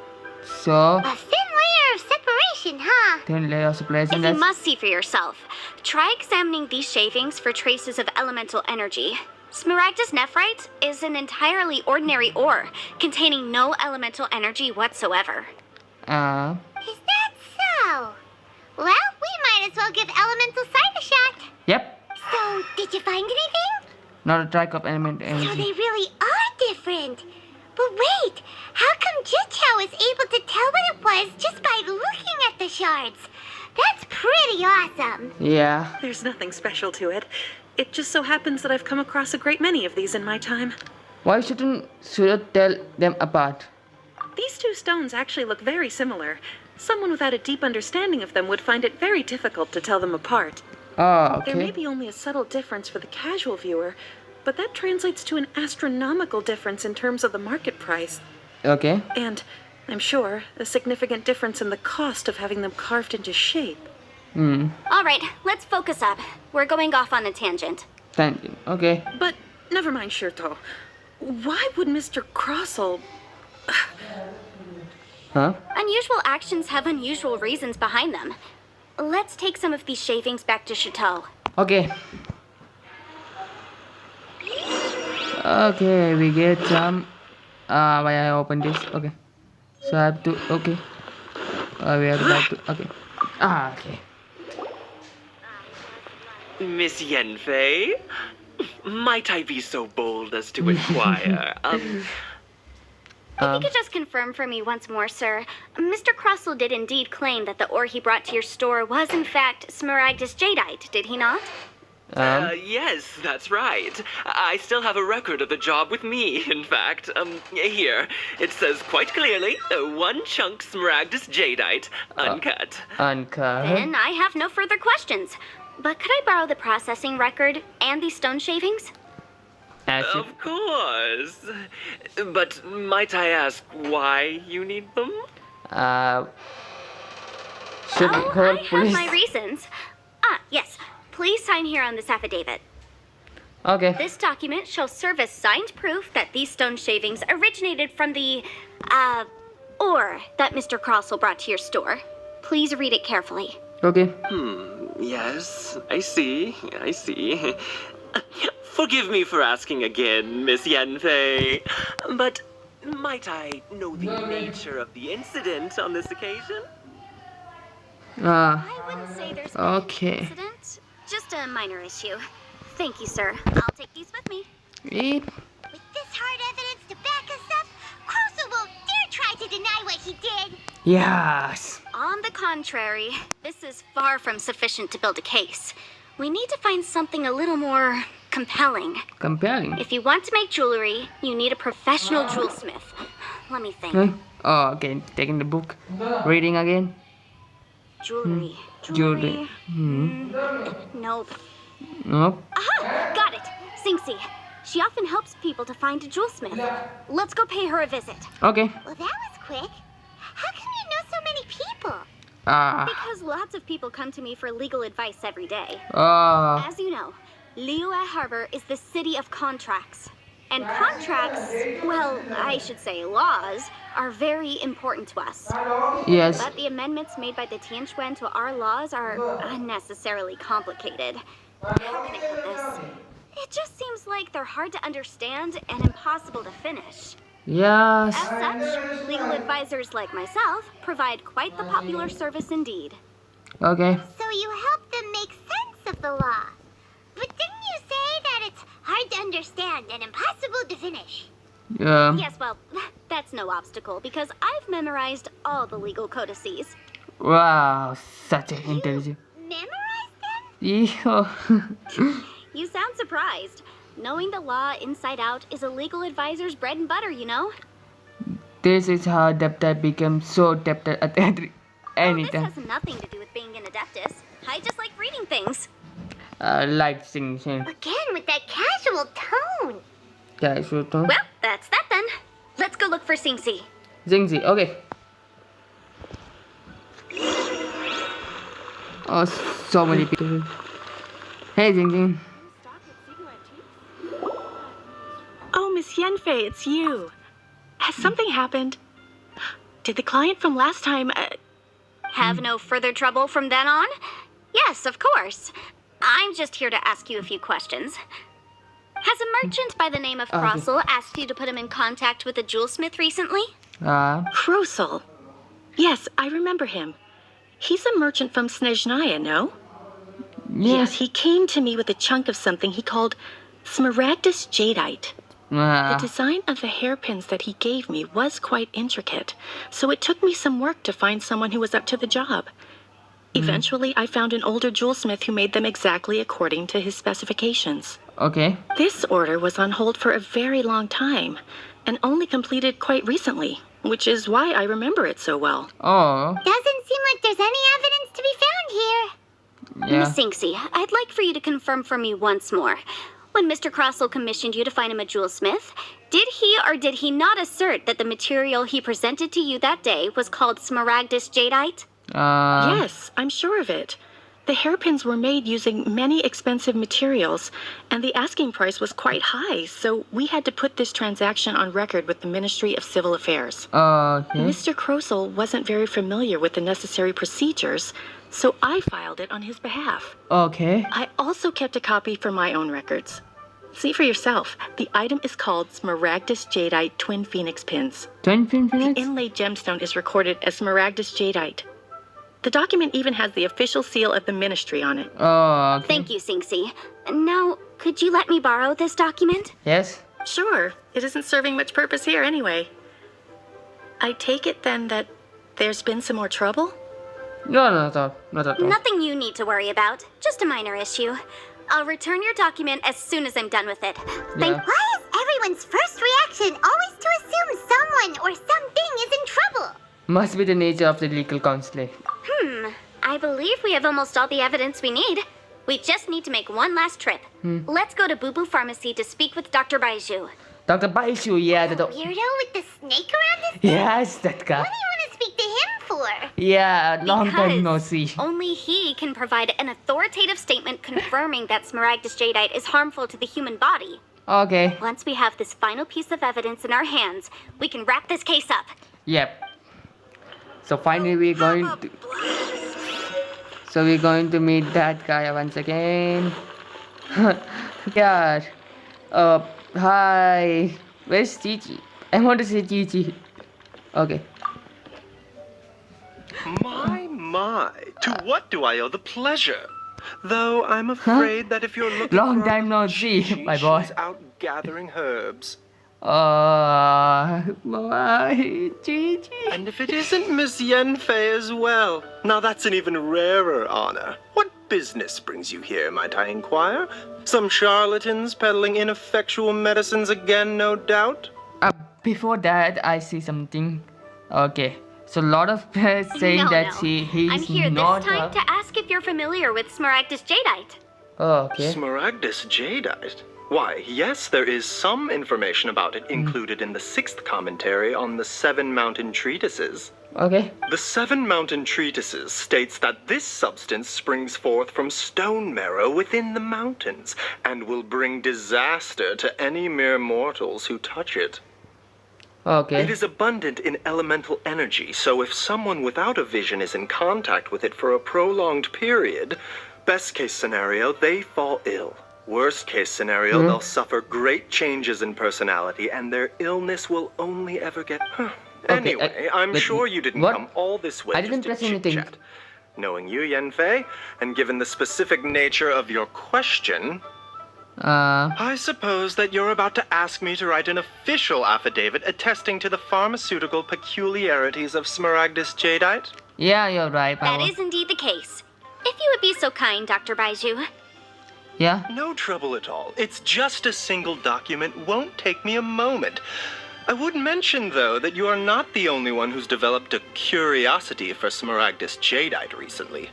Speaker 2: So,
Speaker 4: A thin layer of separation, huh?
Speaker 2: then let us place
Speaker 3: If
Speaker 2: in
Speaker 3: you
Speaker 2: that.
Speaker 3: must see for yourself, try examining these shavings for traces of elemental energy. Smaragdus nephrite is an entirely ordinary ore, containing no elemental energy whatsoever.
Speaker 4: Is that so? Well, we might as well give elemental sight a shot.
Speaker 2: Yep.
Speaker 4: So, did you find anything?
Speaker 2: Not a track of element
Speaker 4: So
Speaker 2: energy.
Speaker 4: they really are different. But wait, how come Jichao was able to tell what it was just by looking at the shards? That's pretty awesome.
Speaker 2: Yeah.
Speaker 7: There's nothing special to it. It just so happens that I've come across a great many of these in my time.
Speaker 2: Why shouldn't tell them apart?
Speaker 7: These two stones actually look very similar. Someone without a deep understanding of them would find it very difficult to tell them apart.
Speaker 2: Oh,
Speaker 7: There may
Speaker 2: okay.
Speaker 7: be only a subtle difference for the casual viewer, but that translates to an astronomical difference in terms of the market price.
Speaker 2: Okay.
Speaker 7: And, I'm sure, a significant difference in the cost of having them carved into shape.
Speaker 3: All right, let's focus up. We're going off on a tangent.
Speaker 2: Thank you. Okay.
Speaker 7: But never mind, Shirto. Why would Mr. Crossel...
Speaker 2: Huh?
Speaker 3: Unusual actions have unusual reasons behind them. Let's take some of these shavings back to Chateau.
Speaker 2: Okay. Okay, we get some. Why I open this? Okay. So I have to. Okay. We have to. Okay. Okay.
Speaker 8: Miss Yanfei, might I be so bold as to inquire?
Speaker 3: If you could just confirm for me once more, sir. Mr. Crossell did indeed claim that the ore he brought to your store was in fact Smaragdus Jadeite, did he not?
Speaker 8: Yes, that's right. I still have a record of the job with me, in fact. Here. It says quite clearly, 1 chunk Smaragdus Jadeite, uncut.
Speaker 2: Uncut.
Speaker 3: Then I have no further questions. But could I borrow the processing record and these stone shavings?
Speaker 2: As if,
Speaker 8: Of course. But might I ask why you need them?
Speaker 2: should we call
Speaker 3: I have
Speaker 2: police?
Speaker 3: my reasons. Yes. Please sign here on this affidavit.
Speaker 2: Okay.
Speaker 3: This document shall serve as signed proof that these stone shavings originated from the, ore that Mr. Crossell brought to your store. Please read it carefully.
Speaker 2: Okay.
Speaker 8: Yes, I see. Forgive me for asking again, Miss Yanfei, but might I know the nature of the incident on this occasion?
Speaker 3: I wouldn't say there's been
Speaker 2: Okay.
Speaker 3: an incident. Just a minor issue. Thank you, sir. I'll take these with me.
Speaker 2: Eep.
Speaker 4: With this hard evidence to back us up, Crossell won't dare try to deny what he did.
Speaker 2: Yes.
Speaker 3: On the contrary, this is far from sufficient to build a case. We need to find something a little more compelling.
Speaker 2: Compelling.
Speaker 3: If you want to make jewelry, you need a professional jewelsmith. Let me think.
Speaker 2: Huh? Oh, okay. Taking the book. Reading again.
Speaker 3: Jewelry.
Speaker 2: Jewelry.
Speaker 3: Nope.
Speaker 2: Nope.
Speaker 3: Aha! Got it. Singsi. She often helps people to find a jewelsmith. Let's go pay her a visit.
Speaker 2: Okay.
Speaker 4: Well, that was quick. How come you know so many people?
Speaker 3: Because lots of people come to me for legal advice every day.
Speaker 2: Oh.
Speaker 3: As you know, Liyue Harbor is the city of contracts. And contracts, well, I should say laws, are very important to us.
Speaker 2: Yes.
Speaker 3: But the amendments made by the Tianquan to our laws are unnecessarily complicated. How can I put this? It just seems like they're hard to understand and impossible to finish.
Speaker 2: Yes.
Speaker 3: As such, legal advisors like myself provide quite the popular service indeed.
Speaker 2: Okay.
Speaker 4: So you help them make sense of the law. But didn't you say that it's hard to understand and impossible to finish?
Speaker 3: Yes, well, that's no obstacle because I've memorized all the legal codices.
Speaker 2: Wow. Such an intelligent.
Speaker 4: Memorize them?
Speaker 2: Yeah.
Speaker 3: You sound surprised. Knowing the law inside out is a legal advisor's bread and butter, you know?
Speaker 2: This is how Adepta becomes so adept at
Speaker 3: This
Speaker 2: anything.
Speaker 3: has nothing to do with being an adeptus. I just like reading things.
Speaker 2: Like singing.
Speaker 4: Again, with that casual tone.
Speaker 2: Yeah, sure.
Speaker 3: Well, that's that then. Let's go look for Singsi.
Speaker 2: Zingzi. Okay. Oh, so many people. Hey, Zing.
Speaker 7: Oh, Miss Yanfei, it's you. Has something happened? Did the client from last time...
Speaker 3: Have no further trouble from then on? Yes, of course. I'm just here to ask you a few questions. Has a merchant by the name of Crossell asked you to put him in contact with a jewelsmith recently?
Speaker 7: Crossell? Yes, I remember him. He's a merchant from Snezhnaya, no? Yes, he came to me with a chunk of something he called Smaragdus Jadeite. The design of the hairpins that he gave me was quite intricate, so it took me some work to find someone who was up to the job. Eventually, I found an older jewelsmith who made them exactly according to his specifications.
Speaker 2: Okay.
Speaker 7: This order was on hold for a very long time, and only completed quite recently, which is why I remember it so well.
Speaker 2: Oh.
Speaker 4: Doesn't seem like there's any evidence to be found here.
Speaker 2: Yeah.
Speaker 3: Miss Singsi, I'd like for you to confirm for me once more. When Mr. Crossell commissioned you to find him a jewelsmith, did he or did he not assert that the material he presented to you that day was called Smaragdus Jadeite?
Speaker 7: Yes, I'm sure of it. The the hairpins were made using many expensive materials, and the asking price was quite high, so we had to put this transaction on record with the Ministry of Civil Affairs.
Speaker 2: Okay.
Speaker 7: Mr. Krosel wasn't very familiar with the necessary procedures, so I filed it on his behalf.
Speaker 2: Okay.
Speaker 7: I also kept a copy for my own records. See for yourself. The item is called Smaragdus Jadeite Twin Phoenix Pins.
Speaker 2: Twin
Speaker 7: The
Speaker 2: Phoenix?
Speaker 7: inlaid gemstone is recorded as Smaragdus Jadeite. The document even has the official seal of the ministry on it.
Speaker 2: Oh, okay.
Speaker 3: Thank you, Sinxi. Now, could you let me borrow this document?
Speaker 2: Yes.
Speaker 7: Sure, it isn't serving much purpose here anyway. I take it then that there's been some more trouble?
Speaker 2: No, not at all.
Speaker 3: Nothing you need to worry about. Just a minor issue. I'll return your document as soon as I'm done with it.
Speaker 2: Yeah.
Speaker 4: Why is everyone's first reaction always to assume someone or something is in trouble?
Speaker 2: Must be the nature of the legal counseling.
Speaker 3: I believe we have almost all the evidence we need. We just need to make one last trip. Let's go to Boo Boo Pharmacy to speak with Dr. Baiju.
Speaker 2: Dr. Baishu, yeah,
Speaker 4: Weirdo with the snake around his
Speaker 2: yes, that guy.
Speaker 4: What do you want to speak to him for?
Speaker 2: Yeah, long time no
Speaker 3: Because
Speaker 2: see.
Speaker 3: only he can provide an authoritative statement confirming that Smaragdus Jadeite is harmful to the human body.
Speaker 2: Okay.
Speaker 3: Once we have this final piece of evidence in our hands, we can wrap this case up.
Speaker 2: Yep. So finally we're going to... So we're going to meet that guy once again. Yeah. Hi. Where's Gigi? I want to see Gigi. Okay.
Speaker 9: My, to what do I owe the pleasure? Though I'm afraid that if you're looking
Speaker 2: Long
Speaker 9: for
Speaker 2: time no see,
Speaker 9: Gigi,
Speaker 2: my boy.
Speaker 9: she's out gathering herbs.
Speaker 2: My Gigi.
Speaker 9: And if it isn't Miss Yanfei as well, now that's an even rarer honor. What business brings you here, might I inquire? Some charlatans peddling ineffectual medicines again, no doubt?
Speaker 2: Before that, I see something. Okay. So a lot of players saying that he's
Speaker 3: I'm here
Speaker 2: not.
Speaker 3: this time to ask if you're familiar with Smaragdus Jadeite.
Speaker 2: Oh, okay.
Speaker 9: Smaragdus Jadeite? Why, yes, there is some information about it included in the 6th commentary on the 7 Mountain Treatises.
Speaker 2: Okay.
Speaker 9: The 7 Mountain Treatises states that this substance springs forth from stone marrow within the mountains and will bring disaster to any mere mortals who touch it.
Speaker 2: Okay.
Speaker 9: It is abundant in elemental energy, so if someone without a vision is in contact with it for a prolonged period, best case scenario, they fall ill. Worst case scenario, they'll suffer great changes in personality and their illness will only ever get... Anyway, I'm sure you didn't come all this way
Speaker 2: I didn't
Speaker 9: just
Speaker 2: press
Speaker 9: to
Speaker 2: anything.
Speaker 9: chit-chat. Knowing you, Yanfei, and given the specific nature of your question, I suppose that you're about to ask me to write an official affidavit attesting to the pharmaceutical peculiarities of Smaragdus Jadeite?
Speaker 2: Yeah, you're right,
Speaker 3: That
Speaker 2: Papa.
Speaker 3: is indeed the case. If you would be so kind, Dr. Baiju.
Speaker 2: Yeah.
Speaker 9: No trouble at all. It's just a single document. Won't take me a moment. I would mention, though, that you are not the only one who's developed a curiosity for Smaragdus Jadeite recently.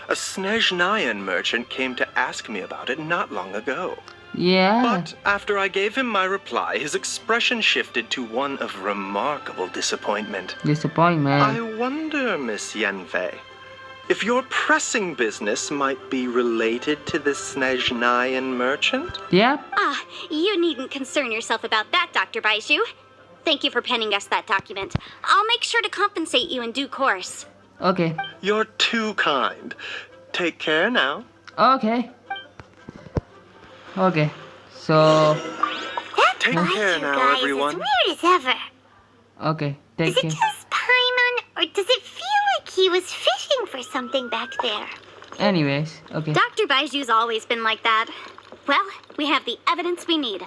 Speaker 9: A Snezhnayan merchant came to ask me about it not long ago.
Speaker 2: Yeah.
Speaker 9: But after I gave him my reply, his expression shifted to one of remarkable disappointment.
Speaker 2: Disappointment.
Speaker 9: I wonder, Miss Yanfei, if your pressing business might be related to the Snezhnayan merchant?
Speaker 2: Yeah.
Speaker 3: You needn't concern yourself about that, Dr. Baiju. Thank you for penning us that document. I'll make sure to compensate you in due course.
Speaker 2: Okay.
Speaker 9: You're too kind. Take care now.
Speaker 2: Okay. Okay. So.
Speaker 4: That
Speaker 9: Take
Speaker 4: Baiju
Speaker 9: care now,
Speaker 4: guy
Speaker 9: everyone.
Speaker 4: is as weird as ever.
Speaker 2: Okay.
Speaker 4: Is
Speaker 2: Take
Speaker 4: it
Speaker 2: care.
Speaker 4: just Paimon, or does it feel like he was fishing for something back there?
Speaker 2: Anyways. Okay.
Speaker 3: Dr. Baiju's always been like that. Well, we have the evidence we need.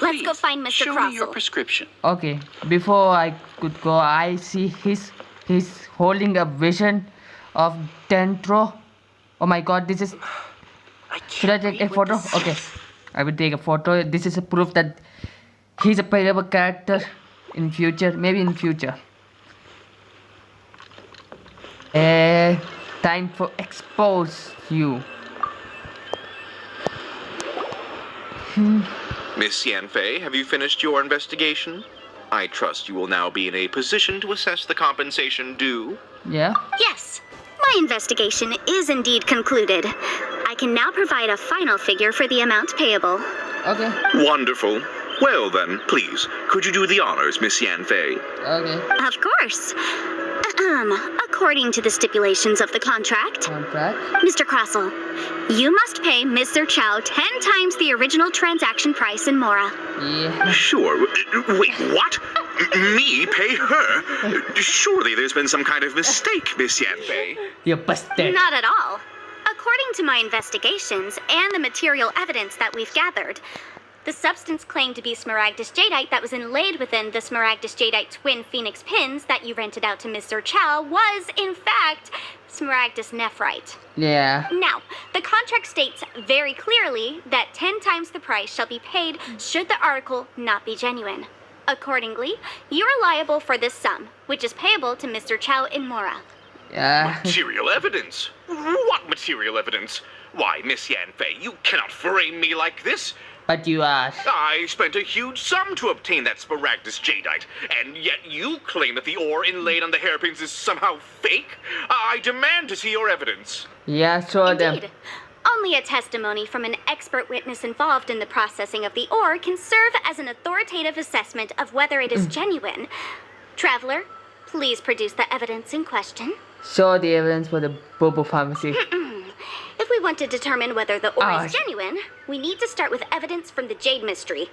Speaker 3: Let's go find Mr.
Speaker 5: Show me your
Speaker 3: Crossell.
Speaker 5: prescription.
Speaker 2: Okay. Before I could go, I see he's holding a vision of Dentro. Oh my God! This is. Should I take a photo? Okay. I will take a photo. This is a proof that he's a playable character in future. Maybe in future. Time for expose you.
Speaker 6: Miss Yanfei, have you finished your investigation? I trust you will now be in a position to assess the compensation due.
Speaker 2: Yeah.
Speaker 3: Yes. My investigation is indeed concluded. I can now provide a final figure for the amount payable.
Speaker 2: Okay.
Speaker 6: Wonderful. Well then, please, could you do the honors, Miss Yanfei?
Speaker 2: Okay.
Speaker 3: Of course. According to the stipulations of the contract, Mr. Crossell, you must pay Mr. Chow 10 times the original transaction price in Mora.
Speaker 2: Yeah.
Speaker 6: Sure. Wait, what? Me pay her? Surely there's been some kind of mistake, Miss Yanfei.
Speaker 2: You're busted.
Speaker 3: Not at all. According to my investigations and the material evidence that we've gathered, the substance claimed to be smaragdus jadeite that was inlaid within the smaragdus jadeite twin phoenix pins that you rented out to Mr. Chow was, in fact, smaragdus nephrite.
Speaker 2: Yeah.
Speaker 3: Now, the contract states very clearly that 10 times the price shall be paid should the article not be genuine. Accordingly, you are liable for this sum, which is payable to Mr. Chow in Mora.
Speaker 2: Yeah.
Speaker 6: Material evidence? What material evidence? Why, Miss Yanfei, you cannot frame me like this.
Speaker 2: But you asked.
Speaker 6: I spent a huge sum to obtain that smaragdus jadeite, and yet you claim that the ore inlaid on the hairpins is somehow fake? I demand to see your evidence.
Speaker 2: Yeah, show them.
Speaker 3: Indeed. Only a testimony from an expert witness involved in the processing of the ore can serve as an authoritative assessment of whether it is genuine. Traveler, please produce the evidence in question.
Speaker 2: Show the evidence for the Bobo Pharmacy.
Speaker 3: If we want to determine whether the ore is
Speaker 2: Ah.
Speaker 3: genuine, we need to start with evidence from the Jade Mystery.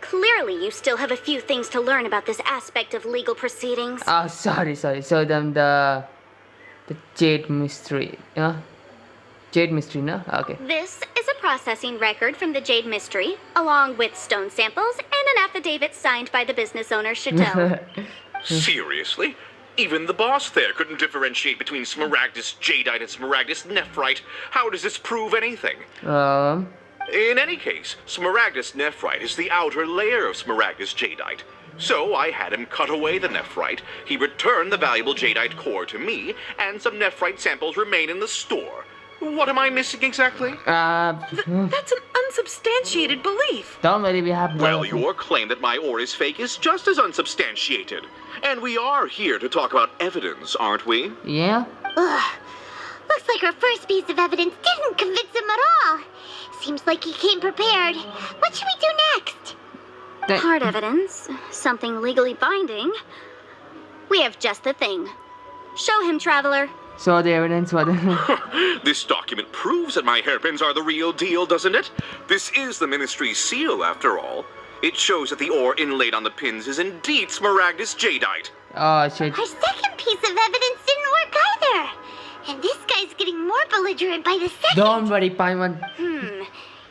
Speaker 3: Clearly, you still have a few things to learn about this aspect of legal proceedings.
Speaker 2: Oh, sorry. Show them the Jade Mystery. Jade Mystery, no? Okay.
Speaker 3: This is a processing record from the Jade Mystery, along with stone samples and an affidavit signed by the business owner, Chateau.
Speaker 6: Seriously? Even the boss there couldn't differentiate between smaragdus jadeite and smaragdus nephrite. How does this prove anything? In any case, smaragdus nephrite is the outer layer of smaragdus jadeite. So I had him cut away the nephrite, he returned the valuable jadeite core to me, and some nephrite samples remain in the store. What am I missing exactly?
Speaker 7: That's an unsubstantiated belief.
Speaker 2: Don't worry, we have
Speaker 6: Well, your claim that my ore is fake is just as unsubstantiated. And we are here to talk about evidence, aren't we?
Speaker 2: Yeah?
Speaker 4: Ugh. Looks like our first piece of evidence didn't convince him at all. Seems like he came prepared. What should we do next?
Speaker 3: Hard evidence, something legally binding. We have just the thing. Show him, Traveler.
Speaker 2: Show the evidence for the...
Speaker 6: This document proves that my hairpins are the real deal, doesn't it? This is the Ministry's seal, after all. It shows that the ore inlaid on the pins is indeed smaragdus jadeite.
Speaker 2: Oh, shit.
Speaker 4: Our second piece of evidence didn't work either. And this guy's getting more belligerent by the second.
Speaker 2: Don't worry, Paimon.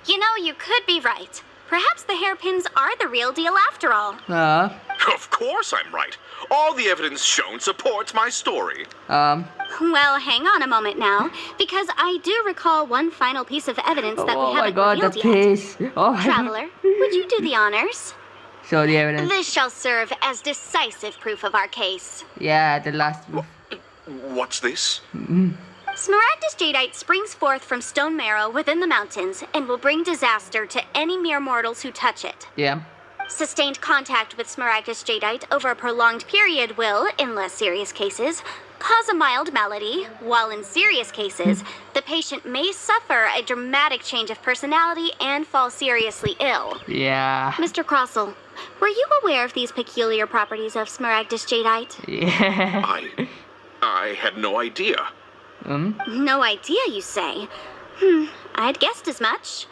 Speaker 3: You know, you could be right. Perhaps the hairpins are the real deal after all.
Speaker 6: Of course I'm right. All the evidence shown supports my story.
Speaker 3: Well, hang on a moment now, because I do recall one final piece of evidence that we
Speaker 2: Oh my
Speaker 3: haven't
Speaker 2: god, the
Speaker 3: revealed yet.
Speaker 2: piece. Oh,
Speaker 3: Traveler, would you do the honors?
Speaker 2: show the evidence.
Speaker 3: This shall serve as decisive proof of our case.
Speaker 2: Yeah, the last...
Speaker 6: What's this?
Speaker 3: Smaragdus jadeite springs forth from stone marrow within the mountains and will bring disaster to any mere mortals who touch it.
Speaker 2: Yeah.
Speaker 3: Sustained contact with smaragdus jadeite over a prolonged period will, in less serious cases, cause a mild malady, while in serious cases, the patient may suffer a dramatic change of personality and fall seriously ill.
Speaker 2: Yeah.
Speaker 3: Mr. Crossell, were you aware of these peculiar properties of smaragdus jadeite?
Speaker 2: Yeah.
Speaker 6: I had no idea.
Speaker 3: No idea, you say? I'd guessed as much.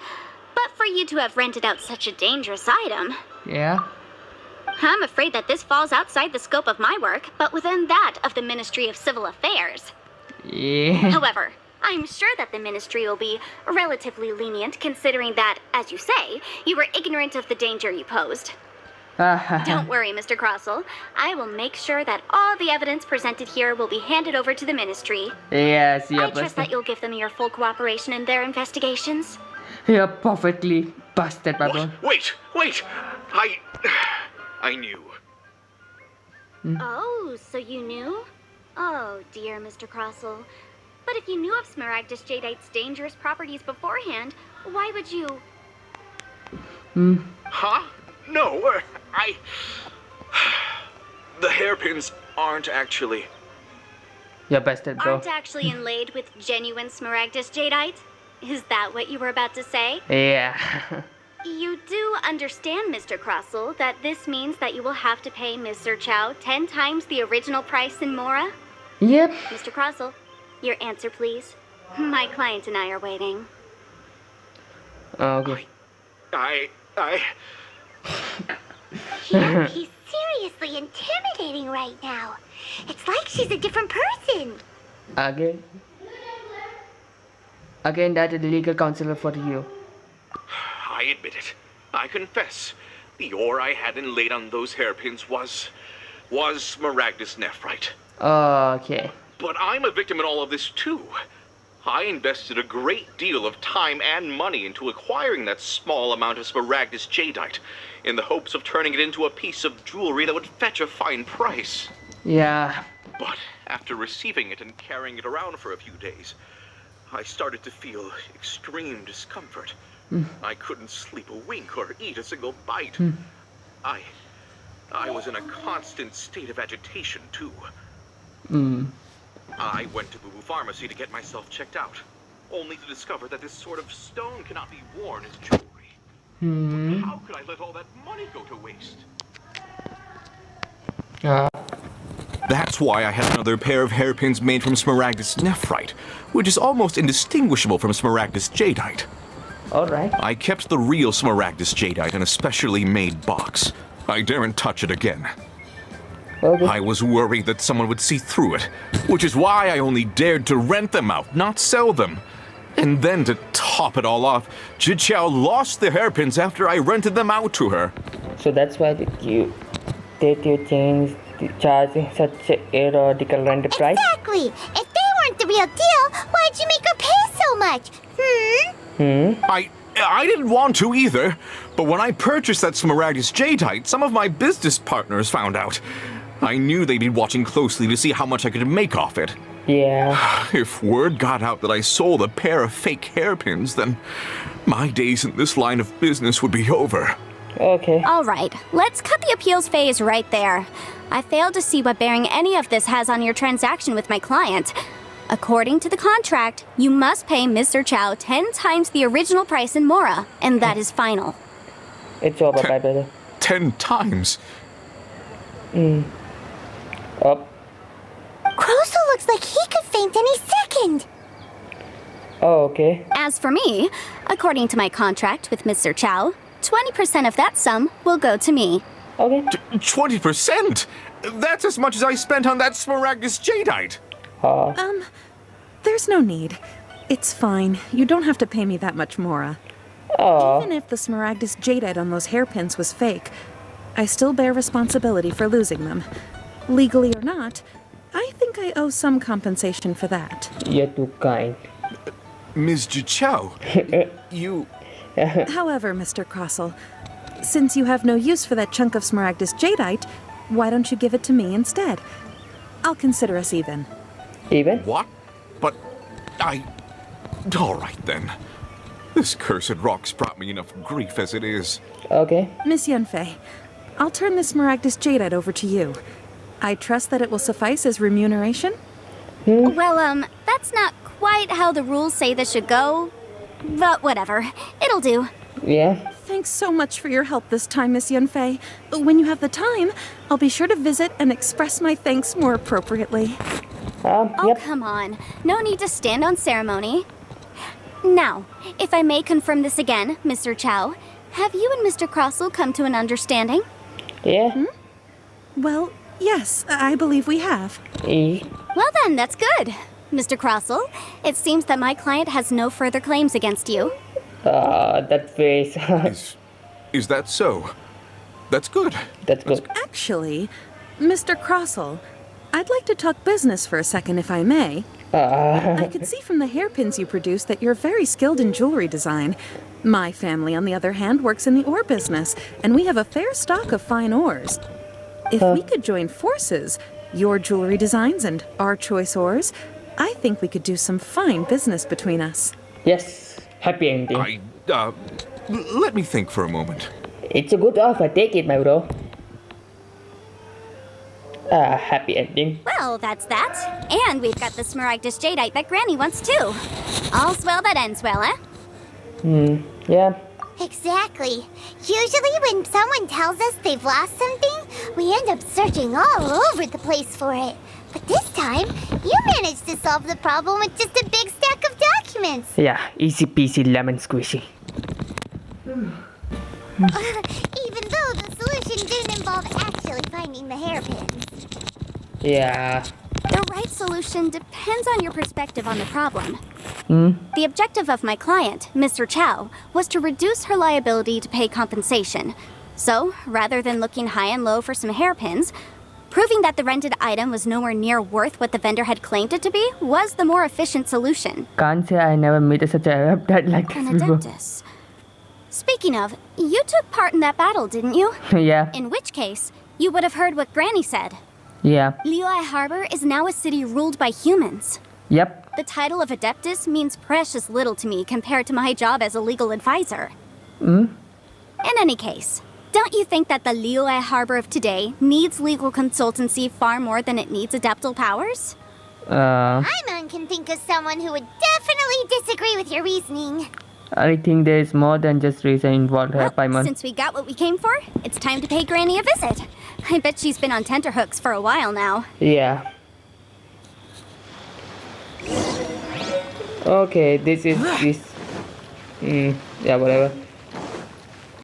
Speaker 3: But for you to have rented out such a dangerous item,
Speaker 2: Yeah.
Speaker 3: I'm afraid that this falls outside the scope of my work, but within that of the Ministry of Civil Affairs.
Speaker 2: Yeah.
Speaker 3: However, I'm sure that the Ministry will be relatively lenient considering that, as you say, you were ignorant of the danger you posed. Don't worry, Mr. Crossell. I will make sure that all the evidence presented here will be handed over to the Ministry.
Speaker 2: Yes,
Speaker 3: I
Speaker 2: you're
Speaker 3: trust that you'll give them your full cooperation in their investigations.
Speaker 2: You're perfectly busted, Pablo.
Speaker 6: Wait! I knew.
Speaker 3: Oh, so you knew? Oh, dear, Mr. Crossell. But if you knew of smaragdus jadeite's dangerous properties beforehand, why would you...
Speaker 6: Huh? No, The hairpins aren't actually...
Speaker 2: You're bested, bro.
Speaker 3: aren't actually inlaid with genuine smaragdus jadeite? Is that what you were about to say?
Speaker 2: Yeah.
Speaker 3: You do understand, Mr. Crossell, that this means that you will have to pay Mr. Chow 10 times the original price in Mora?
Speaker 2: Yep.
Speaker 3: Mr. Crossell, your answer, please. My client and I are waiting.
Speaker 2: Okay.
Speaker 6: I...
Speaker 4: He's seriously intimidating right now. It's like she's a different person.
Speaker 2: Again, that is the legal counselor for you.
Speaker 6: I admit it. I confess. The ore I had inlaid on those hairpins was smaragdus nephrite.
Speaker 2: Okay.
Speaker 6: But I'm a victim in all of this too. I invested a great deal of time and money into acquiring that small amount of smaragdus jadeite in the hopes of turning it into a piece of jewelry that would fetch a fine price.
Speaker 2: Yeah.
Speaker 6: But after receiving it and carrying it around for a few days, I started to feel extreme discomfort. I couldn't sleep a wink or eat a single bite. I was in a constant state of agitation too. I went to Boo Boo Pharmacy to get myself checked out, only to discover that this sort of stone cannot be worn as jewelry. But how could I let all that money go to waste? That's why I had another pair of hairpins made from smaragdus nephrite, which is almost indistinguishable from smaragdus jadeite.
Speaker 2: Alright.
Speaker 6: I kept the real smaragdus jadeite in a specially made box. I daren't touch it again.
Speaker 2: Okay.
Speaker 6: I was worried that someone would see through it, which is why I only dared to rent them out, not sell them. And then to top it all off, Jiqiao lost the hairpins after I rented them out to her.
Speaker 2: So that's why you change charging such a radical rent price?
Speaker 4: Exactly. If they weren't the real deal, why'd you make her pay so much?
Speaker 6: I didn't want to either, but when I purchased that smaragdus jadeite, some of my business partners found out. I knew they'd be watching closely to see how much I could make off it.
Speaker 2: Yeah.
Speaker 6: If word got out that I sold a pair of fake hairpins, then my days in this line of business would be over.
Speaker 2: Okay.
Speaker 3: All right, let's cut the appeals phase right there. I failed to see what bearing any of this has on your transaction with my client. According to the contract, you must pay Mr. Chow 10 times the original price in Mora, and that is final.
Speaker 2: It's over, my brother.
Speaker 6: 10 times?
Speaker 2: Up.
Speaker 4: Crossell looks like he could faint any second.
Speaker 2: Oh, okay.
Speaker 3: As for me, according to my contract with Mr. Chow, 20% of that sum will go to me.
Speaker 2: Okay.
Speaker 6: 20%? That's as much as I spent on that smaragdus jadeite.
Speaker 7: There's no need. It's fine. You don't have to pay me that much more. Even if the smaragdus jadeite on those hairpins was fake, I still bear responsibility for losing them. Legally or not, I think I owe some compensation for that.
Speaker 2: You're too kind.
Speaker 6: Ms. Jiqiao, you...
Speaker 7: However, Mr. Crossell, since you have no use for that chunk of smaragdus jadeite, why don't you give it to me instead? I'll consider us even.
Speaker 2: Even?
Speaker 6: What? But all right then. This cursed rock's brought me enough grief as it is.
Speaker 2: Okay.
Speaker 7: Miss Yanfei, I'll turn the smaragdus jadeite over to you. I trust that it will suffice as remuneration?
Speaker 3: Well, that's not quite how the rules say this should go. But whatever, it'll do.
Speaker 2: Yeah.
Speaker 7: Thanks so much for your help this time, Miss Yanfei. When you have the time, I'll be sure to visit and express my thanks more appropriately.
Speaker 3: Oh,
Speaker 2: Yep.
Speaker 3: come on. No need to stand on ceremony. Now, if I may confirm this again, Mr. Chow, have you and Mr. Crossell come to an understanding?
Speaker 2: Yeah.
Speaker 7: Well, yes, I believe we have.
Speaker 3: Well then, that's good. Mr. Crossell, it seems that my client has no further claims against you.
Speaker 2: That face.
Speaker 6: Is that so? That's good.
Speaker 2: That's good.
Speaker 7: Actually, Mr. Crossell, I'd like to talk business for a second, if I may. I could see from the hairpins you produce that you're very skilled in jewelry design. My family, on the other hand, works in the ore business, and we have a fair stock of fine ores. If we could join forces, your jewelry designs and our choice ores, I think we could do some fine business between us.
Speaker 2: Yes. Happy ending.
Speaker 6: Let me think for a moment.
Speaker 2: It's a good offer. Take it, my bro. Happy ending.
Speaker 3: Well, that's that. And we've got the Smaragdus Jadeite that Granny wants too. All's well that ends well, eh?
Speaker 2: Yeah.
Speaker 4: Exactly. Usually when someone tells us they've lost something, we end up searching all over the place for it. But this time, you managed to solve the problem with just a big stack of documents.
Speaker 2: Yeah, easy peasy lemon squishy.
Speaker 4: Even though the solution didn't involve actually finding the hairpins.
Speaker 2: Yeah.
Speaker 3: The right solution depends on your perspective on the problem. The objective of my client, Mr. Chow, was to reduce her liability to pay compensation. So, rather than looking high and low for some hairpins, proving that the rented item was nowhere near worth what the vendor had claimed it to be was the more efficient solution.
Speaker 2: Can't say I never met such a Arab dad like this
Speaker 3: An
Speaker 2: before.
Speaker 3: adeptus. Speaking of, you took part in that battle, didn't you?
Speaker 2: Yeah.
Speaker 3: In which case, you would have heard what Granny said.
Speaker 2: Yeah.
Speaker 3: Liuai Harbor is now a city ruled by humans.
Speaker 2: Yep.
Speaker 3: The title of Adeptus means precious little to me compared to my job as a legal advisor.
Speaker 2: Hmm?
Speaker 3: In any case, don't you think that the Liuai Harbor of today needs legal consultancy far more than it needs adeptal powers?
Speaker 4: Paimon can think of someone who would definitely disagree with your reasoning.
Speaker 2: I think there is more than just reason involved here,
Speaker 3: Well,
Speaker 2: Paimon.
Speaker 3: since we got what we came for, it's time to pay Granny a visit. I bet she's been on tenterhooks for a while now.
Speaker 2: Yeah. Okay, this is this. Yeah, whatever.